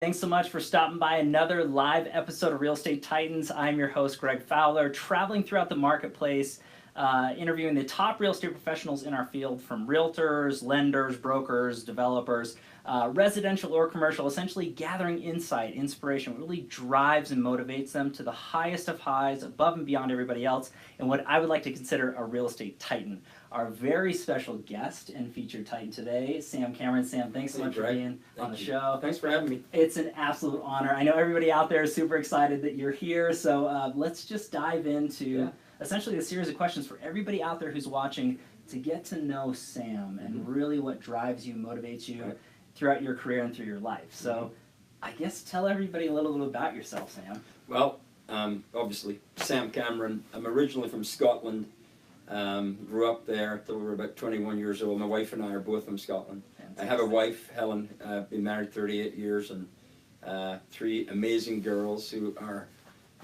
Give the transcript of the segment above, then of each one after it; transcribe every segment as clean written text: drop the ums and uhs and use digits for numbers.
Thanks so much for stopping by another live episode of Real Estate Titans. I'm your host, Greg Fowler, traveling throughout the marketplace, interviewing the top real estate professionals in our field, from realtors, lenders, brokers, developers, residential or commercial, essentially gathering insight, inspiration, what really drives and motivates them to the highest of highs, above and beyond everybody else, and what I would like to consider a real estate titan. Our very special guest and featured titan today, Sam Cameron. Sam, thanks so much for being on the show. Thanks for having me. It's an absolute honor. I know everybody out there is super excited that you're here, so let's just dive into essentially a series of questions for everybody out there who's watching to get to know Sam and really what drives you, motivates you throughout your career and through your life. So I guess tell everybody a little bit about yourself, Sam. Well, obviously, Sam Cameron. I'm originally from Scotland. Grew up there until we were about 21 years old. My wife and I are both from Scotland. Fantastic. I have a wife, Helen. Been married 38 years, and 3 amazing girls who are.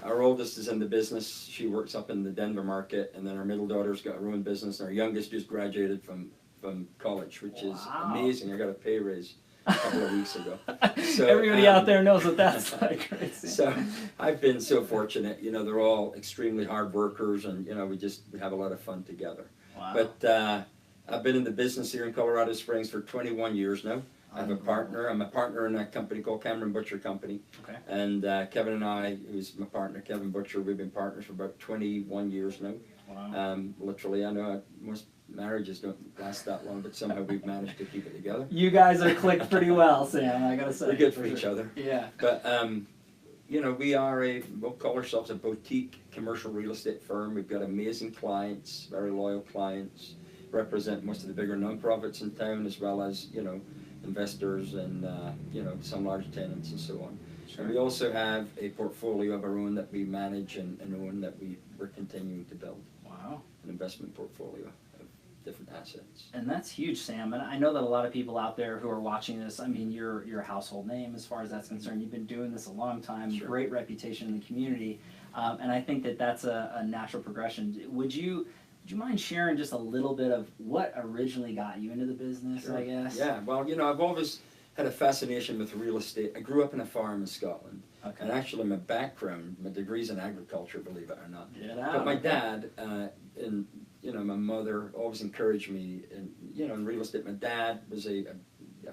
Our oldest is in the business. She works up in the Denver market, and then our middle daughter's got her own business, and our youngest just graduated from college, which is amazing. I got a pay raise a couple of weeks ago. So, everybody out there knows what that's like, right? So I've been so fortunate. You know, they're all extremely hard workers, and you know, we have a lot of fun together. Wow. But I've been in the business here in Colorado Springs for 21 years now. I have a partner. I'm a partner in a company called CameronButcher Company. Okay. And Kevin and I, who's my partner, Kevin Butcher, we've been partners for about 21 years now. Wow. Literally, I know most marriages don't last that long, but somehow we've managed to keep it together. You guys are clicked pretty well, Sam, I gotta say. We're good for each other. Yeah. But, you know, we'll call ourselves a boutique commercial real estate firm. We've got amazing clients, very loyal clients, represent most of the bigger nonprofits in town, as well as, you know, investors and, you know, some large tenants and so on. Sure. And we also have a portfolio of our own that we manage and own that we're continuing to build. Wow. An investment portfolio of different assets. And that's huge, Sam. And I know that a lot of people out there who are watching this, I mean, you're a household name as far as that's concerned. You've been doing this a long time, Sure. Great reputation in the community. And I think that that's a natural progression. Would you mind sharing just a little bit of what originally got you into the business, Sure. I guess? Yeah, well, you know, I've always had a fascination with real estate. I grew up in a farm in Scotland. Okay. And actually my background, my degree's in agriculture, believe it or not. Get out. But my dad and, you know, my mother always encouraged me in, you know, in real estate. My dad was a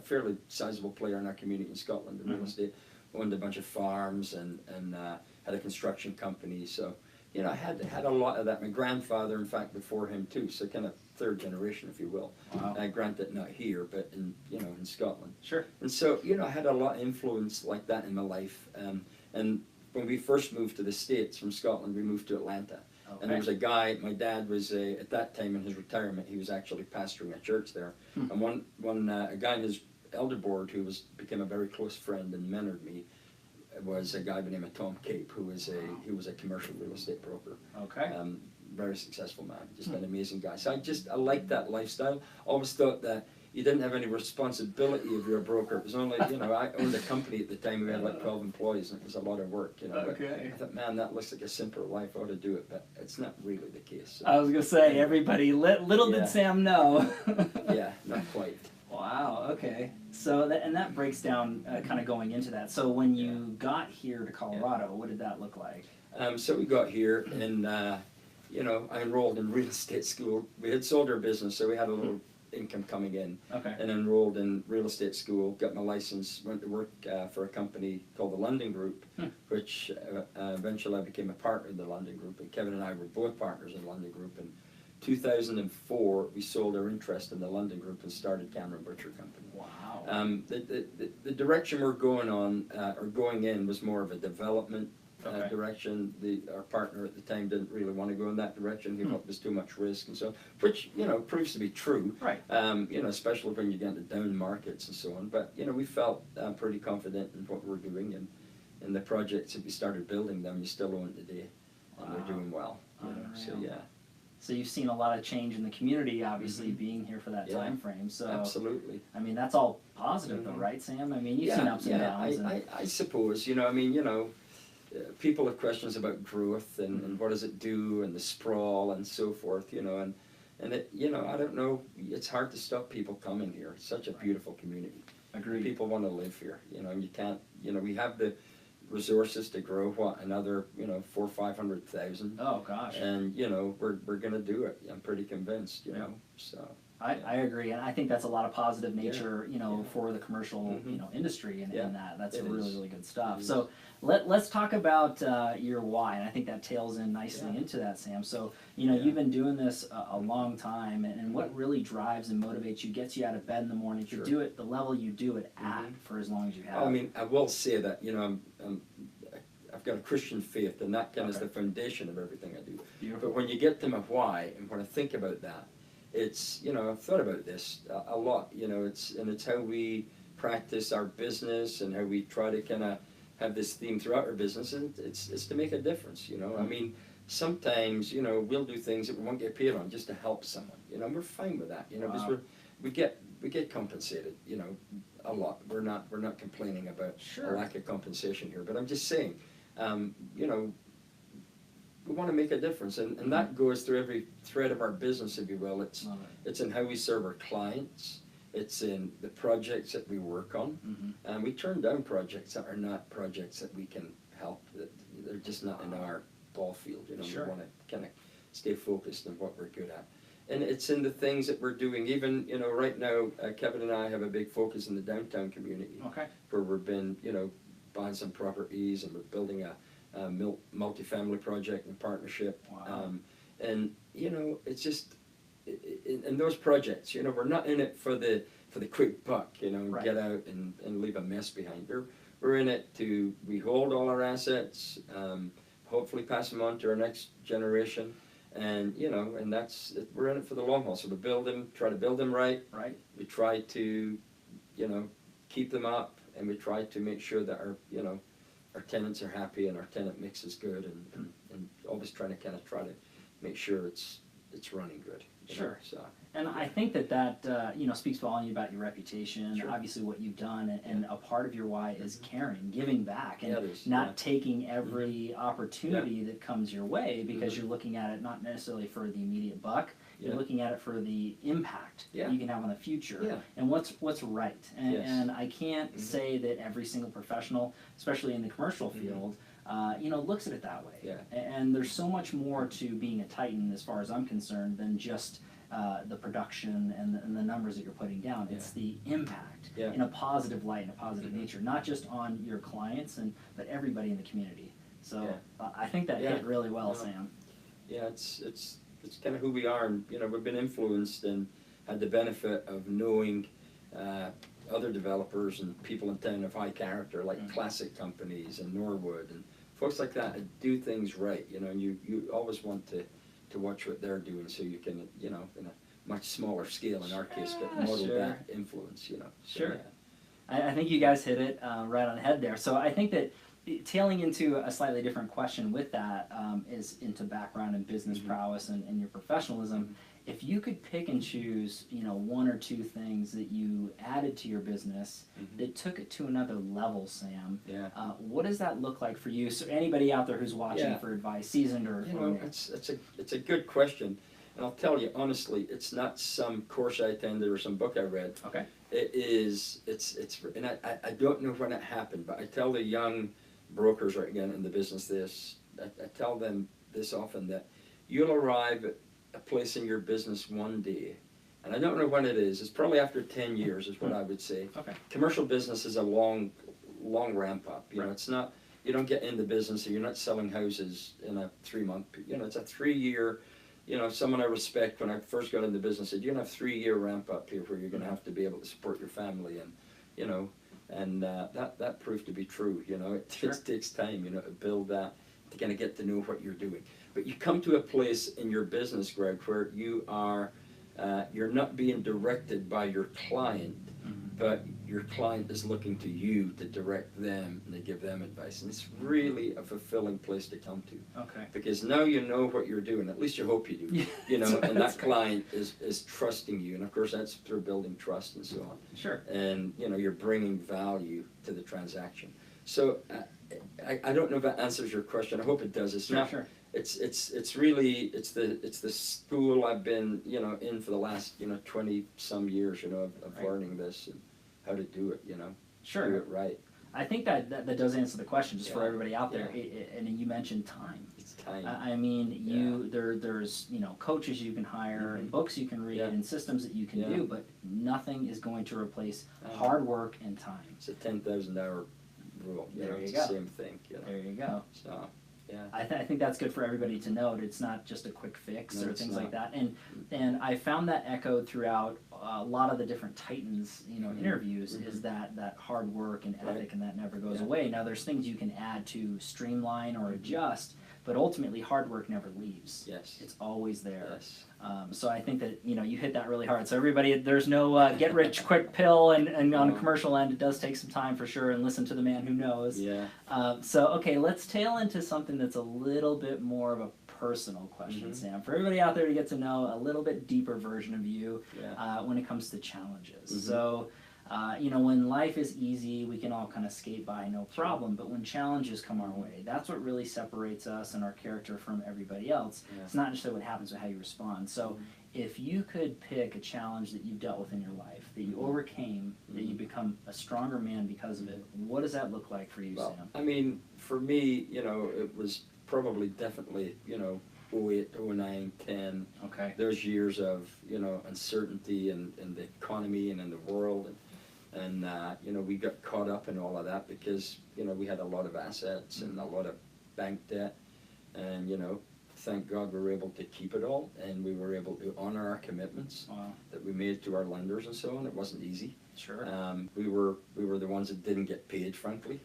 fairly sizable player in our community in Scotland in real estate, owned a bunch of farms and had a construction company. So, you know, I had a lot of that. My grandfather, in fact, before him too, so kind of third generation, if you will. Wow. Granted, not here, but in, you know, in Scotland. Sure. And so, you know, I had a lot of influence like that in my life. And when we first moved to the States from Scotland, we moved to Atlanta. Okay. And there was a guy, my dad was, at that time in his retirement, he was actually pastoring a church there. And a guy in his elder board who became a very close friend and mentored me was a guy by the name of Tom Cape, who was a commercial real estate broker. Okay. Very successful man, just an amazing guy. So I liked that lifestyle. Always thought that you didn't have any responsibility if you're a broker. It was only, you know, I owned a company at the time. We had like 12 employees, and it was a lot of work, you know. Okay. But I thought, man, that looks like a simpler life. I ought to do it, but it's not really the case. So, I was gonna say, everybody, little did Sam know. yeah, not quite. Wow, okay. So, that breaks down kind of going into that. So when you got here to Colorado, what did that look like? So we got here, and, you know, I enrolled in real estate school. We had sold our business, so we had a little income coming in. Okay. And enrolled in real estate school, got my license, went to work for a company called the London Group, which eventually I became a partner in the London Group, and Kevin and I were both partners in the London Group. In 2004, we sold our interest in the London Group and started CameronButcher Company. Wow. The direction we're going on, or going in, was more of a development direction. Our partner at the time didn't really want to go in that direction. He thought it was too much risk, and so, which, you know, proves to be true. Right. You know, especially when you get into down markets and so on. But, you know, we felt pretty confident in what we're doing, and in the projects that we started building them, we still own today, and we're doing well. You know, so yeah. So you've seen a lot of change in the community, obviously, being here for that time frame. So absolutely. I mean, that's all positive, though, right, Sam? I mean, you've seen ups and downs. I suppose. You know, I mean, you know, people have questions about growth and what does it do and the sprawl and so forth. You know, and it, you know, I don't know. It's hard to stop people coming here. It's such a beautiful community. Agreed. People want to live here, and you can't, we have the resources to grow another 400,000 or 500,000. Oh gosh. And we're gonna do it. I'm pretty convinced. So. I agree, and I think that's a lot of positive nature, for the commercial, industry, and that's really good stuff. So let's talk about your why, and I think that tails in nicely into that, Sam. So you've been doing this a long time, and what really drives and motivates you, gets you out of bed in the morning to do it the level you do it at for as long as you have. I mean, I will say that I've got a Christian faith, and that kind of is the foundation of everything I do. Beautiful. But when you get to my why, and when I think about that, it's, I've thought about this a lot, it's how we practice our business and how we try to kind of have this theme throughout our business, and it's to make a difference, I mean, sometimes, we'll do things that we won't get paid on just to help someone, and we're fine with that, because we get compensated, a lot. We're not complaining about a lack of compensation here, but I'm just saying, we want to make a difference, and that goes through every thread of our business, if you will. It's in how we serve our clients. It's in the projects that we work on, and we turn down projects that are not projects that we can help. That they're just not in our ball field. We want to kind of stay focused on what we're good at, and it's in the things that we're doing. Even right now, Kevin and I have a big focus in the downtown community, where we've been buying some properties, and we're building a multi-family project in partnership. And it's just in those projects, we're not in it for the quick buck, get out and leave a mess behind. We're in it we hold all our assets, hopefully pass them on to our next generation, and and we're in it for the long haul. So we try to build them right. We try to keep them up, and we try to make sure that our tenants are happy and our tenant mix is good, and always try to make sure it's running good. So. And I think that speaks volume about your reputation, obviously what you've done, and a part of your why is caring, giving back, and not taking every opportunity that comes your way, because you're looking at it not necessarily for the immediate buck. You're looking at it for the impact you can have on the future, and what's right. And I can't say that every single professional, especially in the commercial field, looks at it that way. And there's so much more to being a Titan, as far as I'm concerned, than just the production and the numbers that you're putting down. It's the impact in a positive light, in a positive nature, not just on your clients, but everybody in the community. So I think that hit really well, Sam. Yeah, it's kind of who we are, and we've been influenced and had the benefit of knowing other developers and people in town of high character, like classic companies and Norwood and folks like that do things right, and you always want to watch what they're doing, so you can, in a much smaller scale in our case, but model that influence, So, I think you guys hit it right on the head there. So I think that tailing into a slightly different question with that is into background and business prowess and your professionalism. If you could pick and choose, one or two things that you added to your business that took it to another level, Sam, what does that look like for you? So anybody out there who's watching for advice, seasoned or it's a good question, and I'll tell you honestly, it's not some course I attended or some book I read. It's and I don't know when it happened, but I tell the young brokers right again in the business this. I tell them this often, that you'll arrive at a place in your business one day, and I don't know when it is. It's probably after 10 years is what I would say. Commercial business is a long ramp up. It's not, you don't get into business, and you're not selling houses in a 3-month. It's a 3-year. Someone I respect, when I first got into business, said you're gonna have 3-year ramp up here, where you're gonna have to be able to support your family, and that proved to be true. It takes time, to build that, to kind of get to know what you're doing. But you come to a place in your business, Greg, where you are, you're not being directed by your client, but your client is looking to you to direct them and to give them advice. And it's really a fulfilling place to come to. Because now you know what you're doing, at least you hope you do, and that client is trusting you. And of course, that's through building trust and so on. And, you're bringing value to the transaction. So I don't know if that answers your question. I hope it does. It's not. It's really the school I've been in for the last 20 some years of learning this, how to do it, you know, Sure. do it right. I think that does answer the question just for everybody out there. Yeah. And you mentioned time. It's time. I mean, there's coaches you can hire and books you can read and systems that you can do, but nothing is going to replace hard work and time. It's a 10,000 hour rule. There you it's go. the same thing. You know? There you go. So, yeah. I think that's good for everybody to note. It's not just a quick fix No, or it's things not. like that. And I found that echoed throughout a lot of the different Titans, interviews, is that hard work and ethic, and that never goes away. Now, there's things you can add to streamline or adjust, but ultimately hard work never leaves. Yes. It's always there. Yes. So I think that you hit that really hard. So everybody, there's no get rich quick pill, and on the commercial end, it does take some time for sure. And listen to the man who knows. Yeah. So okay, let's tail into something that's a little bit more of a personal question, Sam, for everybody out there to get to know a little bit deeper version of you when it comes to challenges. So. When life is easy, we can all kind of skate by, no problem. But when challenges come our way, that's what really separates us and our character from everybody else. Yeah. It's not necessarily what happens, but how you respond. So if you could pick a challenge that you've dealt with in your life, that you overcame, that you become a stronger man because of it, what does that look like for you, Sam? I mean, for me, it was probably definitely, 08, 09, 10. Okay. There's years of, uncertainty in the economy and in the world. And we got caught up in all of that because, we had a lot of assets and a lot of bank debt. And, thank God we were able to keep it all. And we were able to honor our commitments that we made to our lenders and so on. It wasn't easy. Sure. We were the ones that didn't get paid, frankly.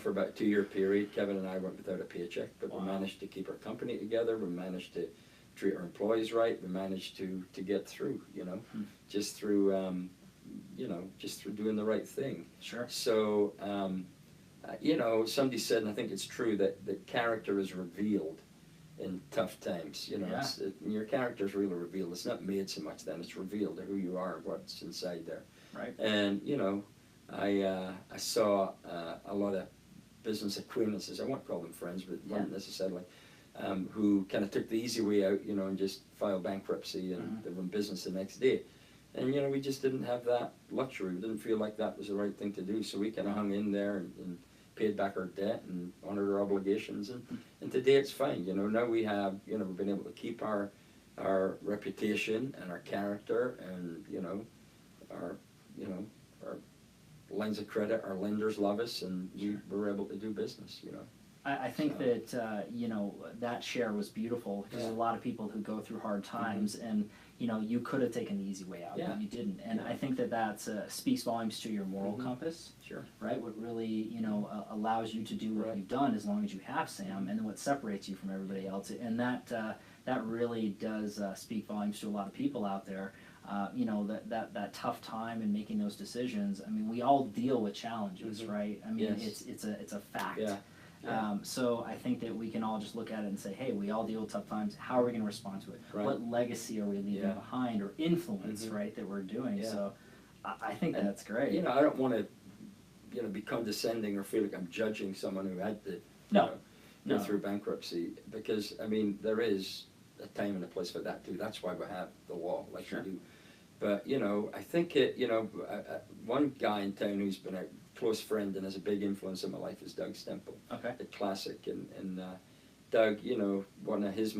For about a 2-year period, Kevin and I went without a paycheck. But we managed to keep our company together. We managed to treat our employees right. We managed to get through, just through... just through doing the right thing. Sure. So, somebody said, and I think it's true, that character is revealed in tough times. Your character is really revealed. It's not made so much then. It's revealed to who you are and what's inside there. Right. And, I saw a lot of business acquaintances, I won't call them friends, but weren't necessarily, who kind of took the easy way out, and just filed bankruptcy and they were in business the next day. And, we just didn't have that luxury. We didn't feel like that was the right thing to do. So we kind of hung in there and paid back our debt and honored our obligations. And today it's fine. Now we have, we've been able to keep our reputation and our character and, our lines of credit, our lenders love us, and we're able to do business, I think that, that share was beautiful because there's a lot of people who go through hard times and, you could have taken the easy way out, but you didn't. And I think that speaks volumes to your moral compass, right? What really, allows you to do what you've done as long as you have, Sam, and what separates you from everybody else. And that really does speak volumes to a lot of people out there. That tough time in making those decisions. I mean, we all deal with challenges, right? I mean, it's a fact. Yeah. So I think that we can all just look at it and say, hey, we all deal with tough times. How are we going to respond to it? Right. What legacy are we leaving behind, or influence, right, that we're doing? Yeah. So I think that's great. I don't want to, be condescending or feel like I'm judging someone who had to go through bankruptcy, because, I mean, there is a time and a place for that too. That's why we have the law, like we do. But, I think one guy in town who's been a close friend and has a big influence in my life is Doug Stemple. Okay. The classic, and Doug, his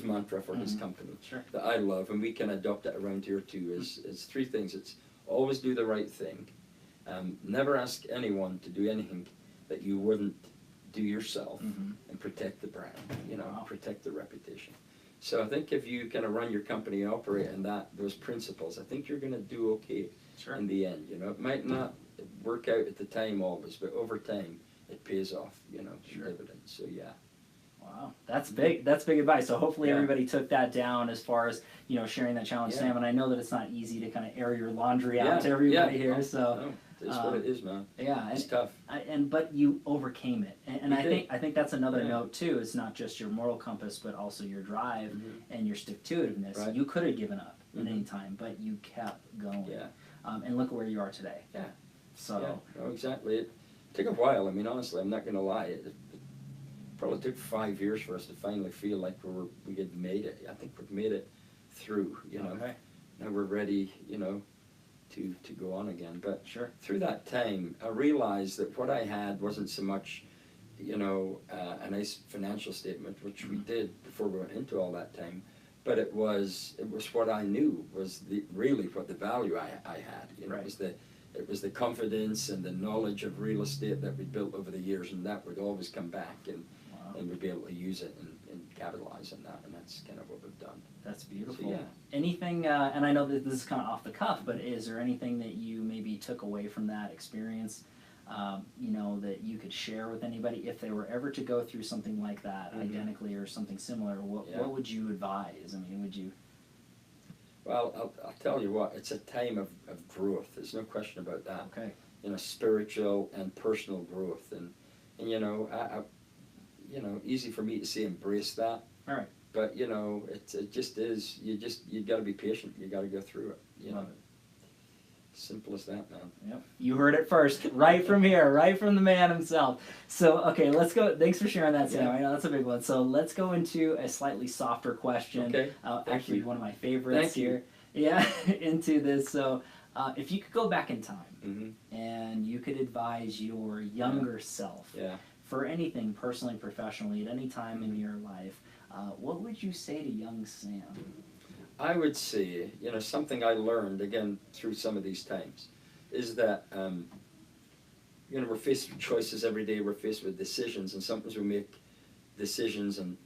mantra for his company that I love, and we can adopt it around here too, is 3 things. It's always do the right thing. Never ask anyone to do anything that you wouldn't do yourself, and protect the brand, protect the reputation. So I think if you kind of run your company and operate in those principles, I think you're going to do okay in the end. It might not work out at the time always, but over time it pays off, dividends. So yeah. Wow, that's big. That's big advice. So hopefully everybody took that down as far as sharing that challenge, Sam. And I know that it's not easy to kind of air your laundry out to everybody here. No. It's what it is, man. Yeah, it's tough. But you overcame it, and I think that's another note too. It's not just your moral compass, but also your drive and your stick-to-itiveness. Right. You could have given up at any time, but you kept going. Yeah. And look at where you are today. Yeah. So. Yeah. No, exactly. It took a while. I mean, honestly, I'm not going to lie. It probably took 5 years for us to finally feel like we had made it. I think we've made it through. Okay. Now we're ready. to go on again. But Sure. through that time, I realized that what I had wasn't so much, you know, a nice financial statement, which we did before we went into all that time, but it was what I knew was really what the value I had. You know, Right. it was the confidence and the knowledge of real estate that we built over the years, and that would always come back, and we'd be able to use it and capitalize on that, and that's kind of what we've done. That's beautiful. So, yeah. Anything, and I know that this is kind of off the cuff, but is there anything that you maybe took away from that experience, you know, that you could share with anybody if they were ever to go through something like that, identically or something similar? What would you advise? I mean, would you? Well, I'll tell you what, it's a time of growth. There's no question about that. Okay. You know, spiritual and personal growth, and you know, you know, easy for me to say embrace that. All right. But you know, it just is. You got to be patient. You got to go through it. You know, simple as that, man. Yep. You heard it first, right from here, right from the man himself. So, okay, let's go. Thanks for sharing that, Sam. Yeah. I know that's a big one. So let's go into a slightly softer question. Okay. Actually, you. one of my favorites Thank here. you. Yeah, into this. So, if you could go back in time Mm-hmm. and you could advise your younger self Yeah. for anything, personally, professionally, at any time in your life, what would you say to young Sam? I would say, you know, something I learned, again, through some of these times, is that, you know, we're faced with choices every day, we're faced with decisions, and sometimes we make decisions and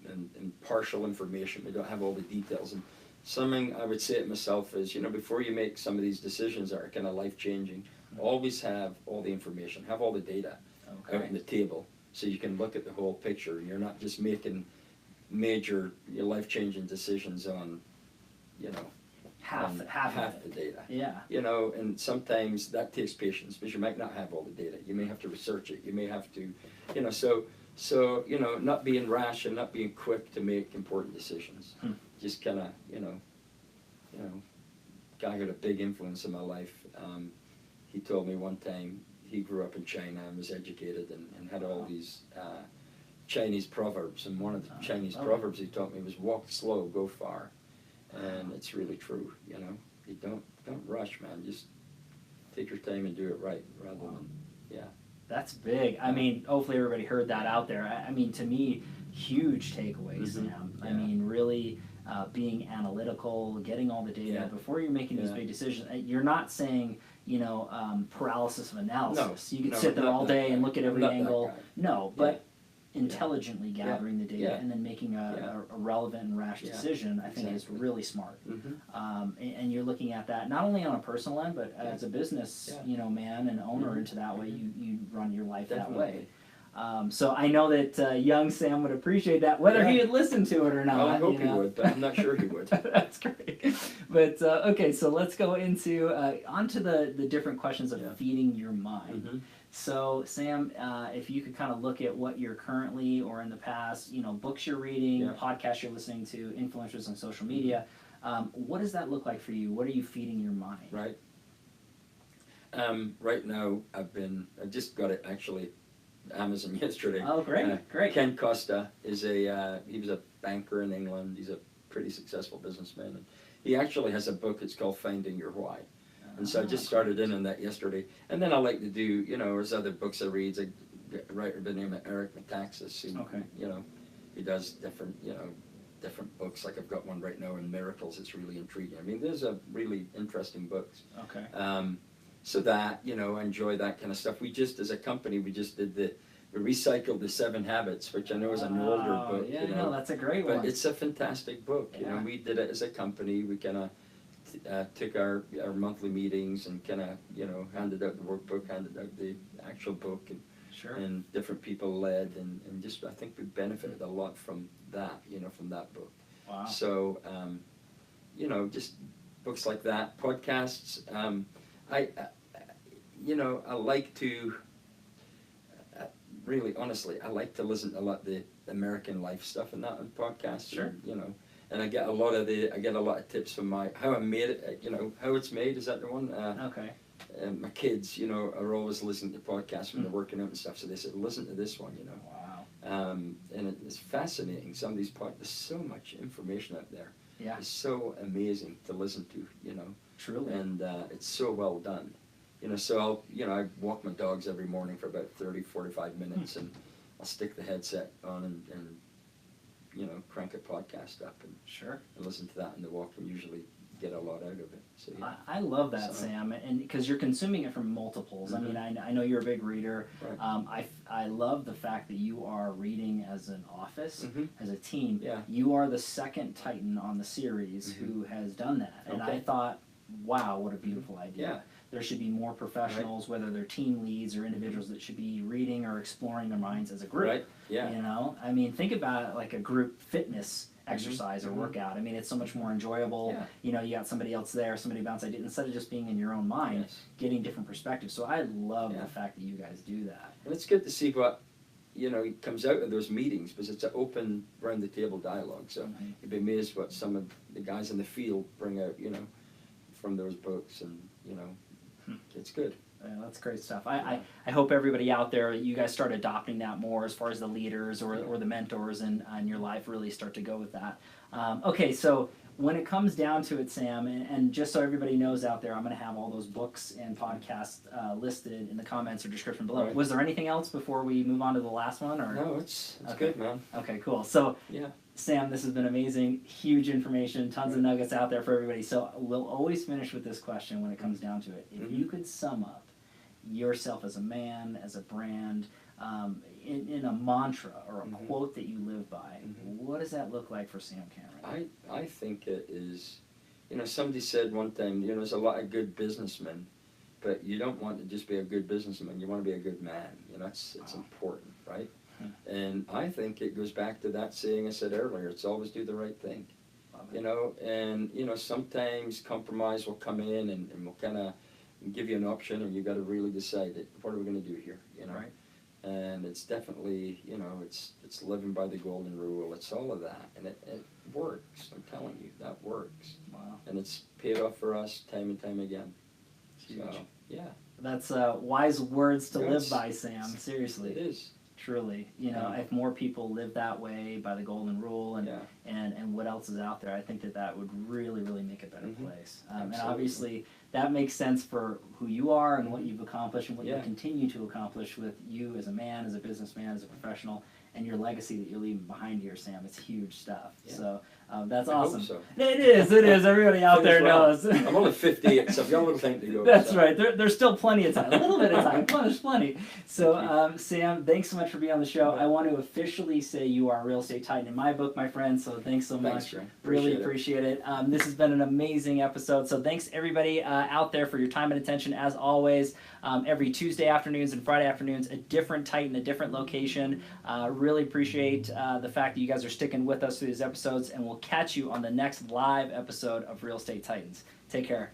partial information, we don't have all the details. And something I would say to myself is, you know, before you make some of these decisions that are kind of life-changing, always have all the information, have all the data out on the table, so you can look at the whole picture, and you're not just making major life-changing decisions on, you know, Half the data. Yeah. You know, and sometimes that takes patience because you might not have all the data. You may have to research it. You may have to, you know, so you know, not being rash and not being quick to make important decisions. Just kind of, you know, guy had a big influence in my life. He told me one time he grew up in China and was educated and had all these Chinese proverbs, and one of the Chinese proverbs he taught me was "Walk slow, go far." And it's really true, you know. You don't rush, man. Just take your time and do it right, rather than, yeah. That's big. I mean, hopefully everybody heard that out there. I mean, to me, huge takeaways, Sam. I mean, really being analytical, getting all the data before you're making these big decisions. You're not saying, you know, paralysis of analysis. No, you could sit there all day and look at every angle. No, but Yeah. intelligently gathering the data and then making a relevant and rash decision, I think is really smart. And you're looking at that not only on a personal end, but as a business, you know, man and owner into that way, you run your life that way. So I know that young Sam would appreciate that, whether he would listen to it or not. Well, I hope he would, but I'm not sure he would. That's great. But okay, so let's go into onto the different questions of feeding your mind. So Sam, if you could kind of look at what you're currently or in the past, you know, books you're reading, podcasts you're listening to, influencers on social media, what does that look like for you? What are you feeding your mind? Right. Right now, I just got it actually, Amazon yesterday. Oh, great, great. Ken Costa is he was a banker in England. He's a pretty successsul businessman. And he actually has a book. It's called Finding Your Why. And so I just started in on that yesterday. And then I like to do, you know, there's other books I read. A writer by the name of Eric Metaxas, who, you know, he does different books. Like I've got one right now on miracles. It's really intriguing. I mean, there's a really interesting books. Okay. So that, you know, I enjoy that kind of stuff. We just, as a company, we recycled the 7 Habits, which I know is an older book. Yeah, you know, that's a great one. But it's a fantastic book. You know, we did it as a company. We kind of took our monthly meetings and kind of, you know, handed out the workbook, handed out the actual book, and different people led, and just I think we benefited a lot from that, you know, from that book. Wow. So, you know, just books like that, podcasts. You know, I like to, really, honestly, I like to listen to a lot of the American life stuff and that on podcasts. Sure. And, you know, and I get a lot of tips from how I made it, you know, how it's made, is that the one? Okay. And my kids, you know, are always listening to podcasts when they're working out and stuff, so they said, listen to this one, you know. Wow. And it's fascinating, some of these podcasts, there's so much information out there. Yeah. It's so amazing to listen to, you know. Truly. And it's so well done. You know, so I walk my dogs every morning for about 30, 45 minutes, and I'll stick the headset on and crank a podcast up and Sure. listen to that in the walk, and usually get a lot out of it. So yeah. I love that, Sam, and because you're consuming it from multiples. I mean, I know you're a big reader. Right. I love the fact that you are reading as an office, as a team. Yeah. You are the second Titan on the series who has done that, and I thought, wow, what a beautiful idea. Yeah. There should be more professionals, whether they're team leads or individuals that should be reading or exploring their minds as a group. Right. Yeah. You know, I mean, think about it like a group fitness exercise or workout. I mean, it's so much more enjoyable. Yeah. You know, you got somebody else there, somebody bounce ideas, instead of just being in your own mind, getting different perspectives. So I love the fact that you guys do that. And it's good to see what comes out of those meetings, because it's an open round the table dialogue. So you'd be amazed what some of the guys in the field bring out, from those books, and it's good. Yeah, that's great stuff. I hope everybody out there, you guys start adopting that more as far as the leaders or the mentors in your life really start to go with that. Okay, so when it comes down to it, Sam, and just so everybody knows out there, I'm going to have all those books and podcasts listed in the comments or description below. Right. Was there anything else before we move on to the last one? Or? No, it's good, man. Okay, cool. So, yeah. Sam, this has been amazing. Huge information, tons of nuggets out there for everybody. So we'll always finish with this question when it comes down to it. If you could sum up yourself as a man, as a brand, in a mantra or a quote that you live by, what does that look like for Sam Cameron? I think it is, somebody said one time, there's a lot of good businessmen, but you don't want to just be a good businessman, you want to be a good man. It's important, right? And I think it goes back to that saying I said earlier, it's always do the right thing. And sometimes compromise will come in and we'll kind of give you an option, and you got to really decide what are we going to do here, Right. And it's definitely, it's living by the golden rule. It's all of that, and it works. I'm telling you, that works. Wow. And it's paid off for us time and time again. Huge. So, yeah. That's wise words to live by, Sam. Seriously. It is. Truly, if more people live that way by the golden rule and what else is out there, I think that would really, really make a better place. And obviously, that makes sense for who you are and what you've accomplished and what you continue to accomplish with you as a man, as a businessman, as a professional, and your legacy that you're leaving behind here, Sam. It's huge stuff. Yeah. So that's awesome. I hope so. It is. Everybody out there knows. I'm only 58, so I've got a little time to go. That's right. There's still plenty of time. A little bit of time. There's plenty. So, Sam, thanks so much for being on the show. I want to officially say you are a real estate titan in my book, my friend. So thanks so much. Thanks, Really appreciate it. This has been an amazing episode. So thanks everybody out there for your time and attention. As always, every Tuesday afternoons and Friday afternoons, a different titan, a different location. Really appreciate the fact that you guys are sticking with us through these episodes, and we'll catch you on the next live episode of Real Estate Titans. Take care.